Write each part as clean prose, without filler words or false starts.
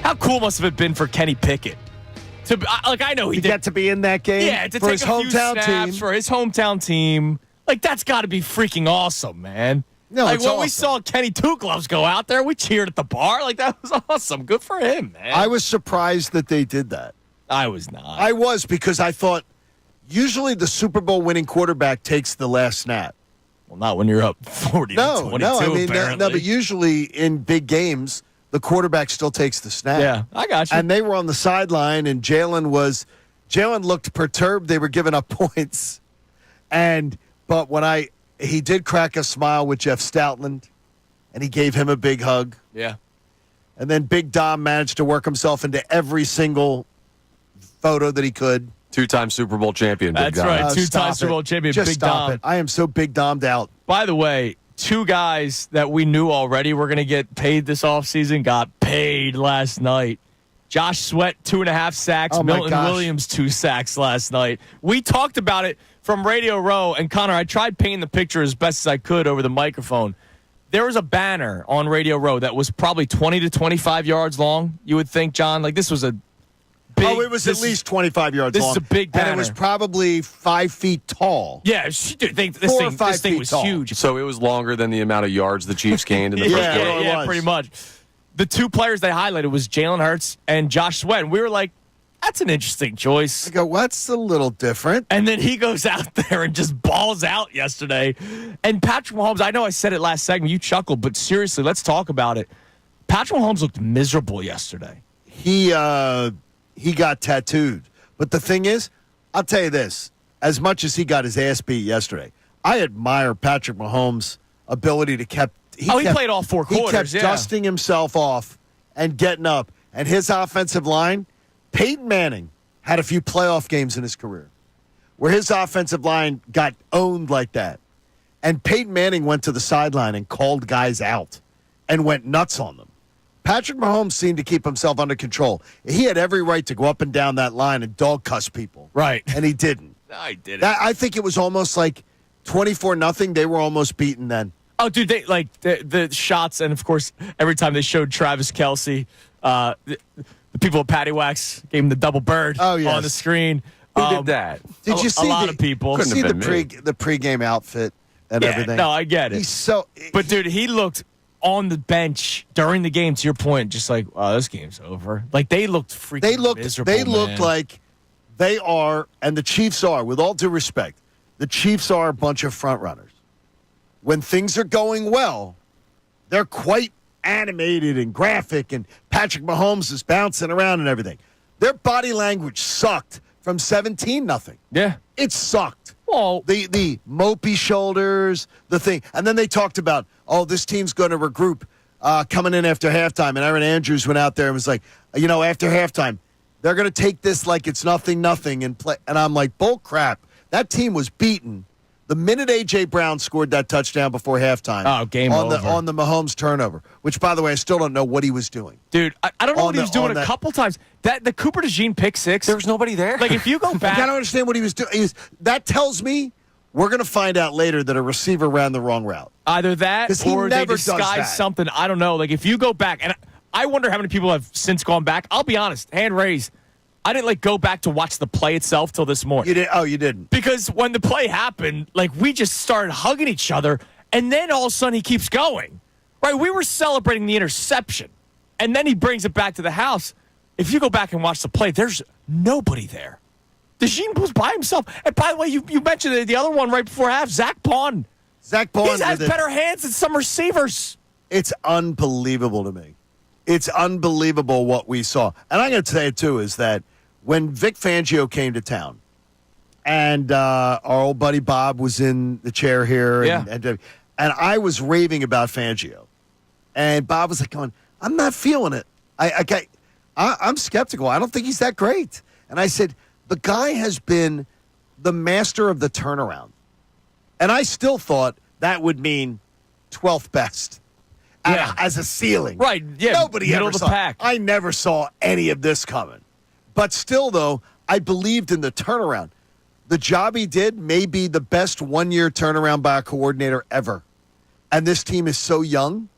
How cool must have it been for Kenny Pickett? I know he did. Get to be in that game. Yeah, to for take his a few hometown snaps team. for his hometown team. That's got to be freaking awesome, man. No, it's when awesome. we saw Kenny Two Gloves go out there, we cheered at the bar. That was awesome. Good for him, man. I was surprised that they did that. I was not. I was, because I thought usually the Super Bowl winning quarterback takes the last snap. Well, not when you're up 40 to 22, apparently. No, but usually in big games, the quarterback still takes the snap. Yeah, I got you. And they were on the sideline, and Jalen looked perturbed. They were giving up points. But he did crack a smile with Jeff Stoutland, and he gave him a big hug. Yeah. And then Big Dom managed to work himself into every single photo that he could. Two-time Super Bowl champion, Big Dom. That's right. Two-time Super Bowl champion, Just Big stop Dom. it. I am so Big Dommed out. By the way, two guys that we knew already were going to get paid this offseason got paid last night. Josh Sweat, 2.5 sacks. Oh, my Milton gosh. Williams, 2 sacks last night. We talked about it from Radio Row. And, Connor, I tried painting the picture as best as I could over the microphone. There was a banner on Radio Row that was probably 20 to 25 yards long, you would think, John. This was a big... it was at least 25 yards long. This is a big banner. And it was probably 5 feet tall. Yeah, this 4 or 5 thing feet was tall. huge. So it was longer than the amount of yards the Chiefs gained in the first Yeah, quarter. it was. Pretty much. The two players they highlighted was Jalen Hurts and Josh Sweat. And we were like, that's an interesting choice. I go, what's a little different? And then he goes out there and just balls out yesterday. And Patrick Mahomes, I know I said it last segment, you chuckled, but seriously, let's talk about it. Patrick Mahomes looked miserable yesterday. He got tattooed. But the thing is, I'll tell you this, as much as he got his ass beat yesterday, I admire Patrick Mahomes' ability to he played all 4 quarters. He kept dusting himself off and getting up. And his offensive line, Peyton Manning had a few playoff games in his career where his offensive line got owned like that. And Peyton Manning went to the sideline and called guys out and went nuts on them. Patrick Mahomes seemed to keep himself under control. He had every right to go up and down that line and dog cuss people. Right. And he didn't. No, he didn't. I think it was almost like 24-0. They were almost beaten then. Oh, dude, they the shots, and of course, every time they showed Travis Kelce, the people at Patty Wax gave him the double bird on the screen. Who did that? Did you see a lot of people? Did you see Couldn't have been the pregame outfit and everything? No, I get it. He's so. But dude, he looked on the bench during the game. To your point, just like, oh, this game's over. They looked freaking miserable. They looked man. like they are, and the Chiefs are. With all due respect, the Chiefs are a bunch of front runners. When things are going well, they're quite animated and graphic, and Patrick Mahomes is bouncing around and everything. Their body language sucked from 17-0. Yeah. It sucked. Well, The mopey shoulders, the thing. And then they talked about, this team's going to regroup coming in after halftime. And Aaron Andrews went out there and was like, after halftime, they're going to take this like it's nothing and play. And I'm like, bull crap. That team was beaten the minute A.J. Brown scored that touchdown before halftime. Oh, game over. On the Mahomes turnover, which, by the way, I still don't know what he was doing. Dude, I don't know what he was doing a couple times. The Cooper DeJean pick six. There was nobody there. If you go back. I don't understand what he was doing. That tells me we're going to find out later that a receiver ran the wrong route. Either that or they never does that. disguised something. I don't know. If you go back, and I wonder how many people have since gone back. I'll be honest, hand raised. I didn't go back to watch the play itself till this morning. You did? Oh, you didn't? Because when the play happened, we just started hugging each other, and then all of a sudden he keeps going. Right? We were celebrating the interception, and then he brings it back to the house. If you go back and watch the play, there's nobody there. DeJean was by himself. And by the way, you mentioned the other one right before half, Zach Bond. Zach Bond. He has better hands than some receivers. It's unbelievable to me. It's unbelievable what we saw. And I'm going to tell you, too, is that when Vic Fangio came to town, and our old buddy Bob was in the chair here, and I was raving about Fangio, and Bob was going, I'm not feeling it. I'm skeptical. I don't think he's that great. And I said, the guy has been the master of the turnaround. And I still thought that would mean 12th best as a ceiling. Right, yeah. Nobody ever saw. Pack. I never saw any of this coming. But still, though, I believed in the turnaround. The job he did may be the best one-year turnaround by a coordinator ever. And this team is so young,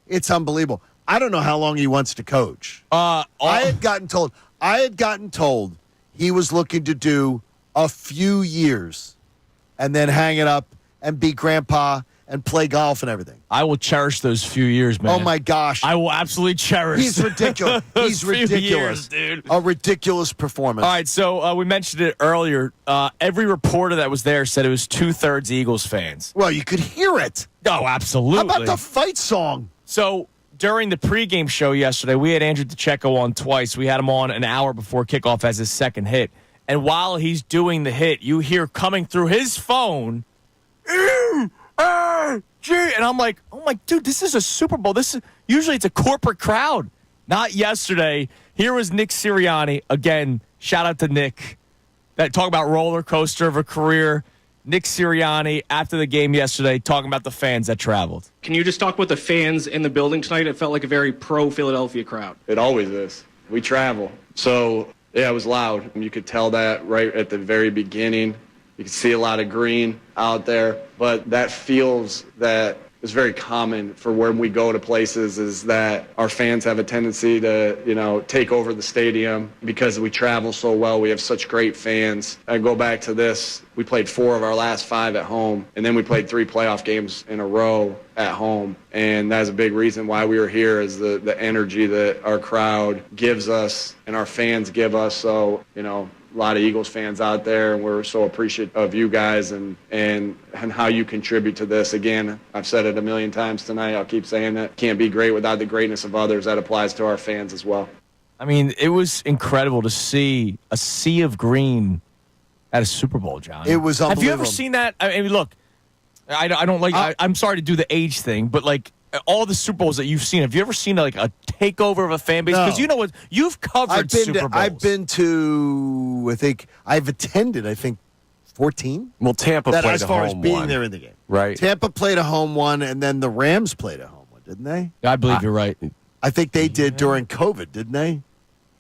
it's unbelievable. I don't know how long he wants to coach. I had gotten told he was looking to do a few years and then hang it up and be grandpa and play golf and everything. I will cherish those few years, man. Oh, my gosh. I will absolutely cherish. He's ridiculous. He's few ridiculous. years, dude. A ridiculous performance. All right, so we mentioned it earlier. Every reporter that was there said it was 2/3 Eagles fans. Well, you could hear it. Oh, absolutely. How about the fight song? So during the pregame show yesterday, we had Andrew DeCecco on twice. We had him on an hour before kickoff as his second hit. And while he's doing the hit, you hear coming through his phone, and I'm like, dude, this is a Super Bowl. Usually it's a corporate crowd. Not yesterday. Here was Nick Sirianni. Again, shout out to Nick. That talk about roller coaster of a career. Nick Sirianni, after the game yesterday, talking about the fans that traveled. Can you just talk about the fans in the building tonight? It felt like a very pro-Philadelphia crowd. It always is. We travel. So, yeah, it was loud. You could tell that right at the very beginning. You could see a lot of green out there. But that feels that is very common for when we go to places is that our fans have a tendency to, take over the stadium because we travel so well. We have such great fans. I go back to this. We played 4 of our last 5 at home, and then we played 3 playoff games in a row at home. And that's a big reason why we were here is the energy that our crowd gives us and our fans give us. So, a lot of Eagles fans out there, and we're so appreciative of you guys and how you contribute to this. Again, I've said it a million times tonight. I'll keep saying it. Can't be great without the greatness of others. That applies to our fans as well. I mean, it was incredible to see a sea of green at a Super Bowl, John. It was unbelievable. Have you ever seen that? I mean, look, I don't like. I'm sorry to do the age thing, but like all the Super Bowls that you've seen, have you ever seen like a takeover of a fan base? Because you know what, you've covered Super Bowls. I've been to. I've attended. 14. Well, Tampa played as a far as home being one. there in the game, Right. Tampa played a home one, and then the Rams played a home one, didn't they? I believe you're right. I think they did during COVID, didn't they?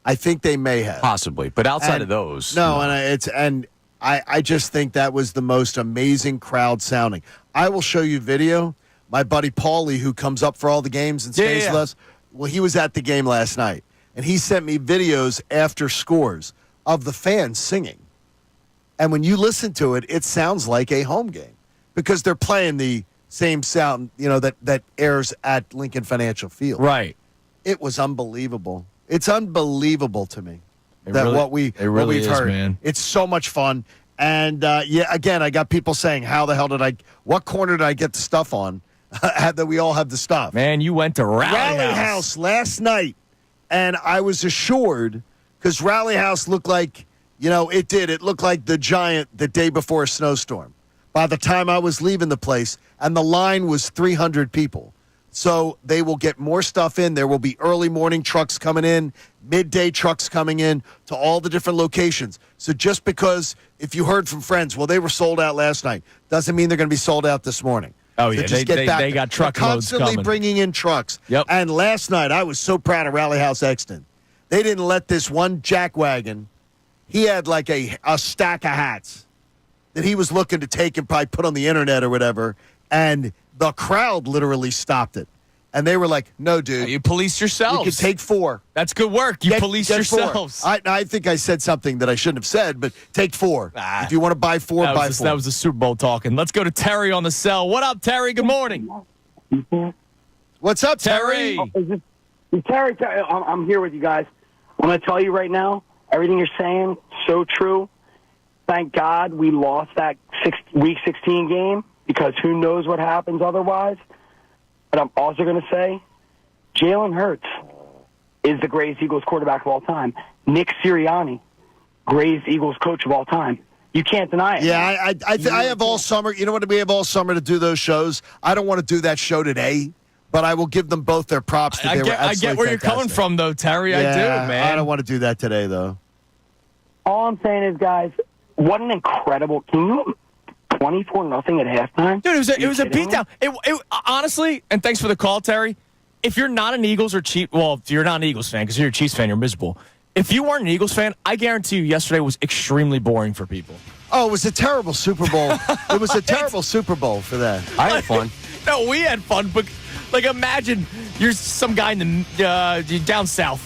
I think they may have. Possibly, but outside of those, no. And I just think that was the most amazing crowd sounding. I will show you video. My buddy Paulie, who comes up for all the games and stays with us, well, he was at the game last night, and he sent me videos after scores of the fans singing. And when you listen to it, it sounds like a home game because they're playing the same sound, that airs at Lincoln Financial Field. Right. It was unbelievable. It's unbelievable to me what we've heard. Man. It's so much fun. And, again, I got people saying, what corner did I get the stuff on that we all have the stuff? Man, you went to Rally House last night, and I was assured because Rally House looked like, it looked like the Giant the day before a snowstorm. By the time I was leaving the place, and the line was 300 people. So they will get more stuff in. There will be early morning trucks coming in, midday trucks coming in to all the different locations. So just because if you heard from friends, well, they were sold out last night, doesn't mean they're going to be sold out this morning. Oh, so yeah, just they got truck They're loads constantly coming. bringing in trucks. Yep. And last night, I was so proud of Rally House Exton. They didn't let this one jackwagon. He had like a stack of hats that he was looking to take and probably put on the internet or whatever, and the crowd literally stopped it. And they were like, no, dude. You police yourselves. You can take 4. That's good work. You police get yourselves. 4. I think I said something that I shouldn't have said, but take 4. If you want to buy 4, buy 4. That was the Super Bowl talking. Let's go to Terry on the cell. What up, Terry? Good morning. What's up, Terry? Terry, I'm here with you guys. I'm going to tell you right now, everything you're saying, so true. Thank God we lost that Week 16 game because who knows what happens otherwise. But I'm also going to say Jalen Hurts is the greatest Eagles quarterback of all time. Nick Sirianni, greatest Eagles coach of all time. You can't deny it. Yeah, I have all summer. You know what? We have all summer to do those shows. I don't want to do that show today, but I will give them both their props. I get where you're coming from, though, Terry. Yeah, I do, man. I don't want to do that today, though. All I'm saying is, guys, what an incredible 24-0 at halftime. Dude, it was a beatdown. It honestly, and thanks for the call, Terry. If you're not an Eagles or Chiefs, well, if you're not an Eagles fan because you're a Chiefs fan, you're miserable. If you weren't an Eagles fan, I guarantee you yesterday was extremely boring for people. Oh, it was a terrible Super Bowl. It was a terrible Super Bowl for that. I had fun. No, we had fun, but Like, imagine you're some guy in the down south,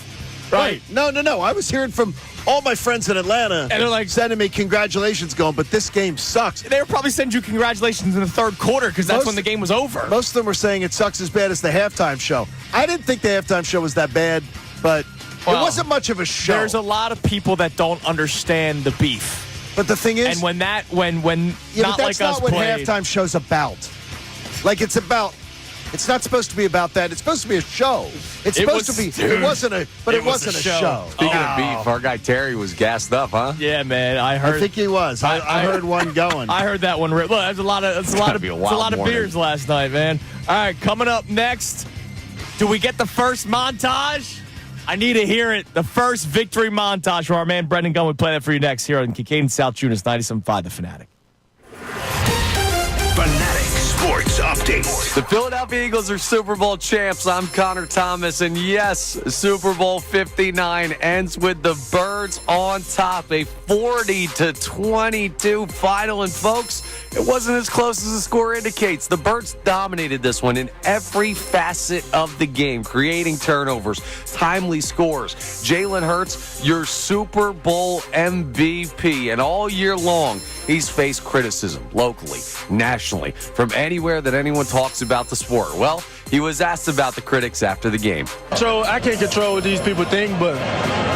right? No. I was hearing from all my friends in Atlanta, And they're like, sending me congratulations, going, but this game sucks. They were probably sending you congratulations in the third quarter because that's when the game was over. Most of them were saying it sucks as bad as the halftime show. I didn't think the halftime show was that bad, but it wasn't much of a show. There's a lot of people that don't understand the beef. But the thing is, And when not but like that's us not what played. halftime show's about. Like, it's not supposed to be about that. It's supposed to be a show. It's supposed to be. Dude, it wasn't a show. Speaking of beef, our guy Terry was gassed up, huh? Yeah, man, I heard. I think he was. I heard one going. I heard that one. Look, there's a lot of beers last night, man. All right, coming up next, do we get the first montage? I need to hear it. The first victory montage from our man Brendan Gunn. We play that for you next here on Kincade and Salciunas 97.5 The Fanatic. Fanatic Sports Update. The Philadelphia Eagles are Super Bowl champs. I'm Connor Thomas, and yes, Super Bowl 59 ends with the Birds on top, a 40-22 final. And folks, it wasn't as close as the score indicates. The Birds dominated this one in every facet of the game, creating turnovers, timely scores. Jalen Hurts, your Super Bowl MVP, and all year long, he's faced criticism locally, nationally, from anywhere that anyone talks about the sport. Well, he was asked about the critics after the game. So I can't control what these people think, but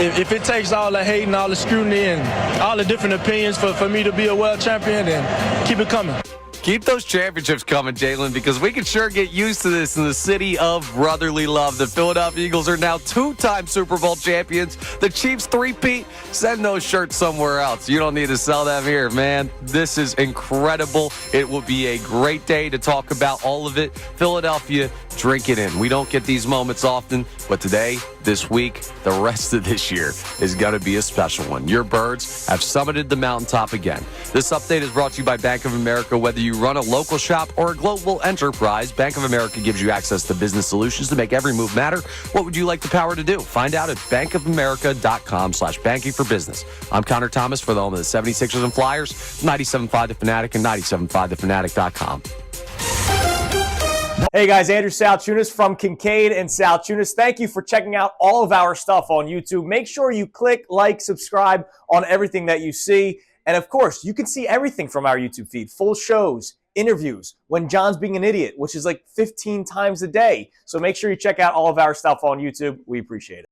if it takes all the hate and all the scrutiny and all the different opinions for me to be a world champion, then keep it coming. Keep those championships coming, Jalen, because we can sure get used to this in the city of brotherly love. The Philadelphia Eagles are now two-time Super Bowl champions. The Chiefs three-peat. Send those shirts somewhere else. You don't need to sell them here, man. This is incredible. It will be a great day to talk about all of it. Philadelphia, drink it in. We don't get these moments often, but today, this week, the rest of this year is going to be a special one. Your Birds have summited the mountaintop again. This update is brought to you by Bank of America. Whether you run a local shop or a global enterprise, Bank of America gives you access to business solutions to make every move matter. What would you like the power to do? Find out at bankofamerica.com/banking for business. I'm Connor Thomas for the home of the 76ers and Flyers, 97.5 The Fanatic and 97.5thefanatic.com. Hey guys, Andrew Salciunas from Kincade and Salciunas. Thank you for checking out all of our stuff on YouTube. Make sure you click, like, subscribe on everything that you see. And of course, you can see everything from our YouTube feed. Full shows, interviews, when John's being an idiot, which is like 15 times a day. So make sure you check out all of our stuff on YouTube. We appreciate it.